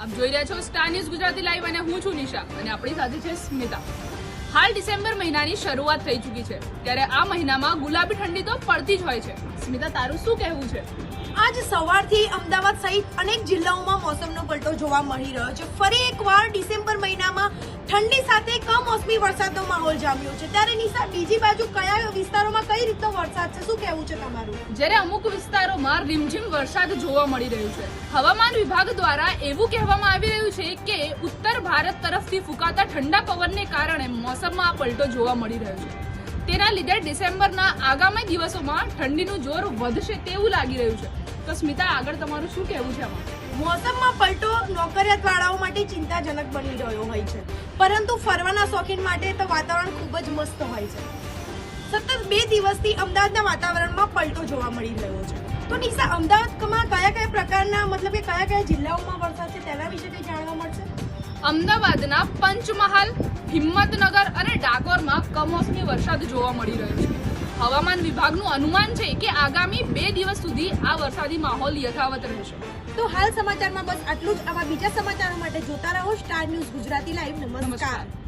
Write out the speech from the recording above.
આપ જોઈ રહ્યા છો સ્ટાર ન્યૂઝ ગુજરાતી લાઈવ અને હું છું નિશા અને આપણી સાથે છે સ્મિતા। હાલ ડિસેમ્બર મહિનાની શરૂઆત થઈ ચૂકી છે ત્યારે આ મહિનામાં ગુલાબી ઠંડી તો પડતી જ હોય છે। સ્મિતા, તારું શું કહેવું છે? આજ સવારથી અમદાવાદ સહિત અનેક જિલ્લાઓમાં મોસમનો પલટો જોવા મળી રહ્યો છે। ફરી એકવાર ડિસેમ્બર મહિનામાં ઠંડી સાથે કમોસમી વરસાદનો માહોલ જામ્યો છે। ત્યારે નિશા, બીજી બાજુ કયા વિસ્તારોમાં કઈ રીતનો વરસાદ છે, શું કહેવું છે તમારું? જ્યારે અમુક વિસ્તારોમાં રીમઝીમ વરસાદ જોવા મળી રહ્યું છે। હવામાન વિભાગ દ્વારા એવું કહેવામાં આવી રહ્યું છે કે ઉત્તર ભારત તરફથી ફૂંકાતા ઠંડા પવનને કારણે મોસમમાં આ પલટો જોવા મળી રહ્યો છે। તેના લીધે ડિસેમ્બરના આગામી દિવસોમાં ઠંડીનું જોર વધશે તેવું લાગી રહ્યું છે। તો સ્મિતા, આગળ તમારું શું કહેવું છે આમાં? મોસમમાં પલટો નોકરિયાતવાળાઓ માટે ચિંતાજનક બની રહ્યો હોય છે, પરંતુ ફરવાના શોખીન માટે તો વાતાવરણ ખૂબ જ મસ્ત હોય છે। સતત 2 દિવસથી અમદાવાદના વાતાવરણમાં પલટો જોવા મળી રહ્યો છે। તો નિશા, અમદાવાદમાં કયા પ્રકારના કે કયા જિલ્લાઓમાં વરસાદ છે તેના વિશે કંઈ જાણવા મળશે? અમદાવાદના પંચમહાલ, હિંમતનગર અને ડાકોરમાં કમોસમી વરસાદ જોવા મળી રહ્યો છે। હવામાન વિભાગનું અનુમાન છે કે આગામી 2 દિવસ સુધી આ વરસાદી માહોલ યથાવત રહેશે। તો હાલ સમાચારમાં બસ આટલું જ। આવા બીજા સમાચારો માટે જોતા રહો સ્ટાર ન્યૂઝ ગુજરાતી લાઈવ। નમસ્કાર।